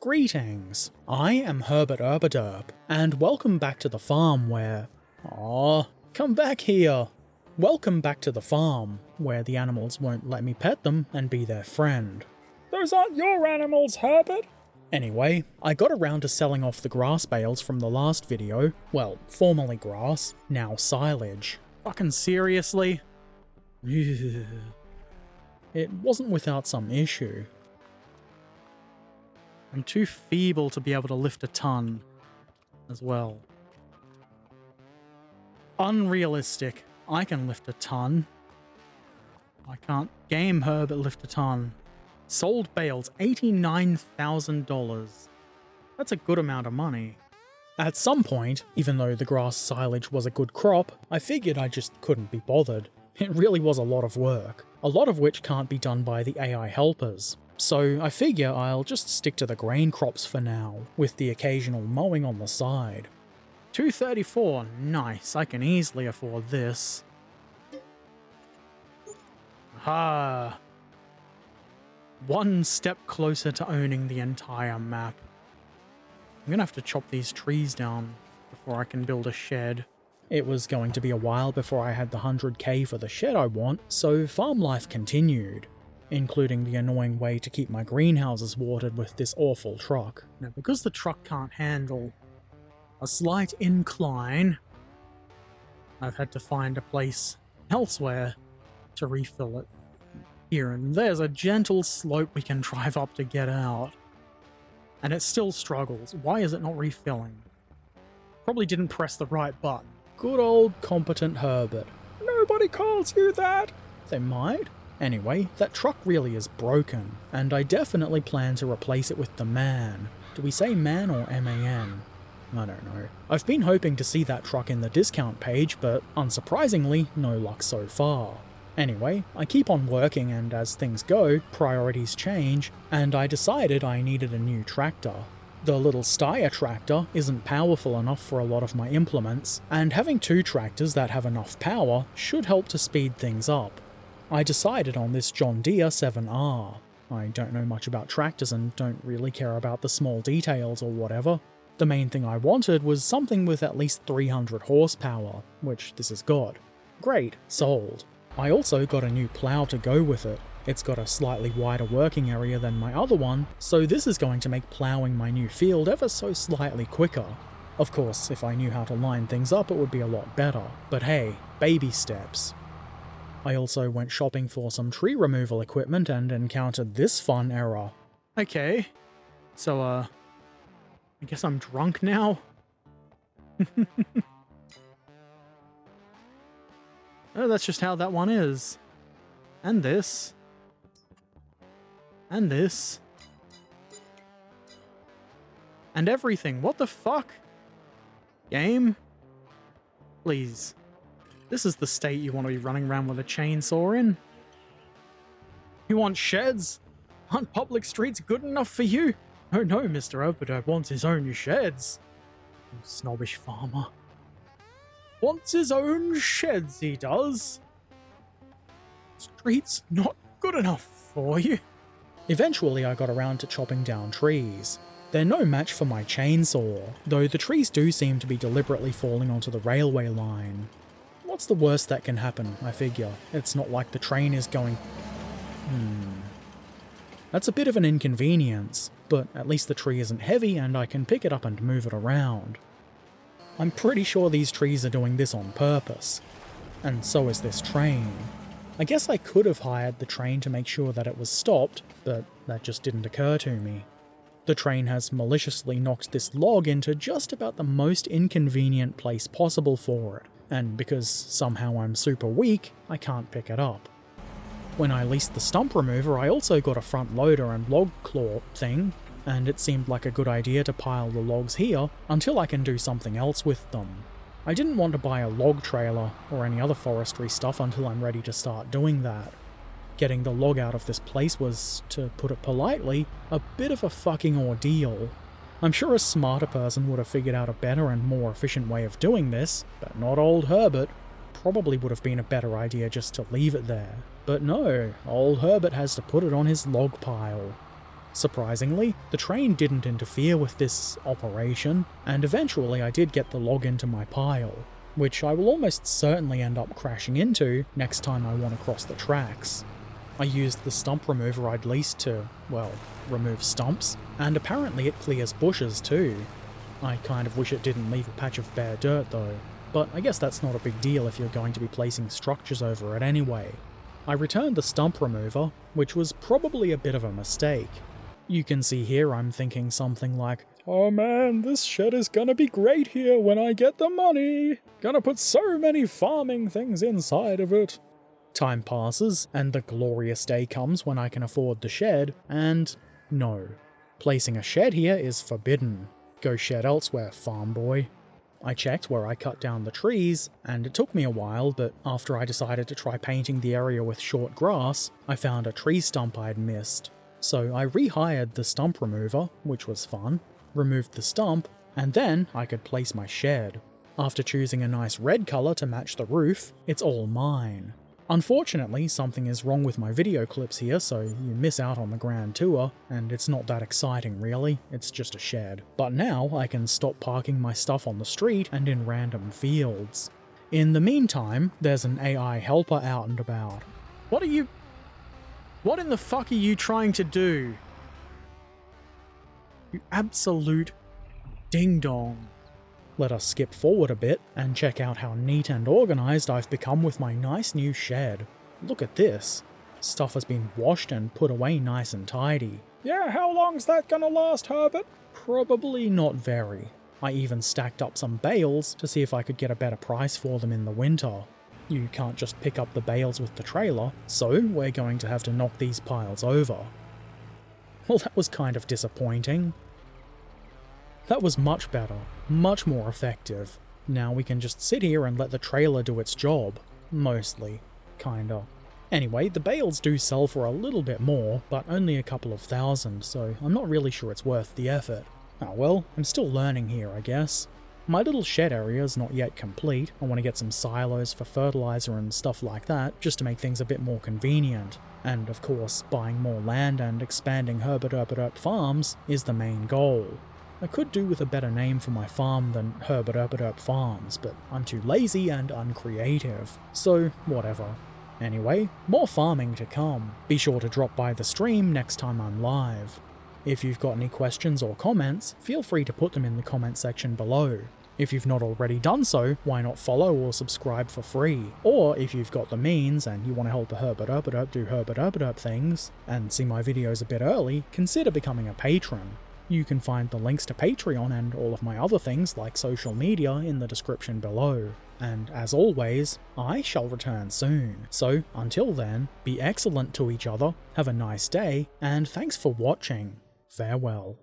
Greetings, I am Herbert Erpaderp, and welcome back to the farm where... Aw, come back here! Welcome back to the farm, where the animals won't let me pet them and be their friend. Those aren't your animals, Herbert! Anyway, I got around to selling off the grass bales from the last video. Well, formerly grass, now silage. Fucking seriously? It wasn't without some issue. I'm too feeble to be able to lift a ton as well. Unrealistic. I can lift a ton. I can't game Herbert lift a ton. Sold bales, $89,000. That's a good amount of money. At some point, even though the grass silage was a good crop, I figured I just couldn't be bothered. It really was a lot of work, a lot of which can't be done by the AI helpers. So I figure I'll just stick to the grain crops for now, with the occasional mowing on the side. $234, nice, I can easily afford this. Ah. One step closer to owning the entire map. I'm gonna have to chop these trees down before I can build a shed. It was going to be a while before I had the 100k for the shed I want, so farm life continued, including the annoying way to keep my greenhouses watered with this awful truck. Now, because the truck can't handle a slight incline, I've had to find a place elsewhere to refill it. Here and there's a gentle slope we can drive up to get out. And it still struggles. Why is it not refilling? Probably didn't press the right button. Good old competent Herbert. Nobody calls you that! They might. Anyway, that truck really is broken, and I definitely plan to replace it with the Man. Do we say Man or M-A-N? I don't know. I've been hoping to see that truck in the discount page, but unsurprisingly, no luck so far. Anyway, I keep on working, and as things go, priorities change, and I decided I needed a new tractor. The little Steyr tractor isn't powerful enough for a lot of my implements, and having two tractors that have enough power should help to speed things up. I decided on this John Deere 7R. I don't know much about tractors and don't really care about the small details or whatever. The main thing I wanted was something with at least 300 horsepower, which this has got. Great, sold. I also got a new plow to go with it. It's got a slightly wider working area than my other one, so this is going to make plowing my new field ever so slightly quicker. Of course, if I knew how to line things up it would be a lot better, but hey, baby steps. I also went shopping for some tree removal equipment and encountered this fun error. Okay, so I guess I'm drunk now? Oh, that's just how that one is. And this. And this. And everything. What the fuck? Game? Please. This is the state you want to be running around with a chainsaw in? You want sheds? Aren't public streets good enough for you? Oh no, Mr. Erpaderp wants his own sheds. You snobbish farmer. Wants his own sheds, he does. Streets not good enough for you. Eventually I got around to chopping down trees. They're no match for my chainsaw, though the trees do seem to be deliberately falling onto the railway line. What's the worst that can happen, I figure? It's not like the train is going... That's a bit of an inconvenience, but at least the tree isn't heavy and I can pick it up and move it around. I'm pretty sure these trees are doing this on purpose. And so is this train. I guess I could have hired the train to make sure that it was stopped, but that just didn't occur to me. The train has maliciously knocked this log into just about the most inconvenient place possible for it, and because somehow I'm super weak, I can't pick it up. When I leased the stump remover, I also got a front loader and log claw thing, and it seemed like a good idea to pile the logs here until I can do something else with them. I didn't want to buy a log trailer or any other forestry stuff until I'm ready to start doing that. Getting the log out of this place was, to put it politely, a bit of a fucking ordeal. I'm sure a smarter person would have figured out a better and more efficient way of doing this, but not old Herbert. Probably would have been a better idea just to leave it there. But no, old Herbert has to put it on his log pile. Surprisingly, the train didn't interfere with this operation, and eventually I did get the log into my pile, which I will almost certainly end up crashing into next time I want to cross the tracks. I used the stump remover I'd leased to, well, remove stumps, and apparently it clears bushes too. I kind of wish it didn't leave a patch of bare dirt though, but I guess that's not a big deal if you're going to be placing structures over it anyway. I returned the stump remover, which was probably a bit of a mistake. You can see here I'm thinking something like, "Oh man, this shed is gonna be great here when I get the money! Gonna put so many farming things inside of it!" Time passes, and the glorious day comes when I can afford the shed, and no. Placing a shed here is forbidden. Go shed elsewhere, farm boy. I checked where I cut down the trees, and it took me a while, but after I decided to try painting the area with short grass, I found a tree stump I'd missed. So I rehired the stump remover, which was fun, removed the stump, and then I could place my shed. After choosing a nice red colour to match the roof, it's all mine. Unfortunately, something is wrong with my video clips here, so you miss out on the grand tour, and it's not that exciting really, it's just a shed. But now I can stop parking my stuff on the street and in random fields. In the meantime, there's an AI helper out and about. What in the fuck are you trying to do? You absolute ding-dong. Let us skip forward a bit and check out how neat and organised I've become with my nice new shed. Look at this. Stuff has been washed and put away nice and tidy. Yeah, how long's that gonna last, Herbert? Probably not very. I even stacked up some bales to see if I could get a better price for them in the winter. You can't just pick up the bales with the trailer, so we're going to have to knock these piles over. Well, that was kind of disappointing. That was much better, much more effective. Now we can just sit here and let the trailer do its job. Mostly. Kinda. Anyway, the bales do sell for a little bit more, but only a couple of thousand, so I'm not really sure it's worth the effort. Oh well, I'm still learning here, I guess. My little shed area is not yet complete. I want to get some silos for fertilizer and stuff like that, just to make things a bit more convenient. And of course, buying more land and expanding Herbert Erpaderp Farms is the main goal. I could do with a better name for my farm than Herbert Erpaderp Farms, but I'm too lazy and uncreative, so whatever. Anyway, more farming to come. Be sure to drop by the stream next time I'm live. If you've got any questions or comments, feel free to put them in the comment section below. If you've not already done so, why not follow or subscribe for free? Or if you've got the means and you want to help a Herbert Erpaderp do Herbert Erpaderp things, and see my videos a bit early, consider becoming a patron. You can find the links to Patreon and all of my other things like social media in the description below. And as always, I shall return soon. So until then, be excellent to each other, have a nice day, and thanks for watching. Farewell.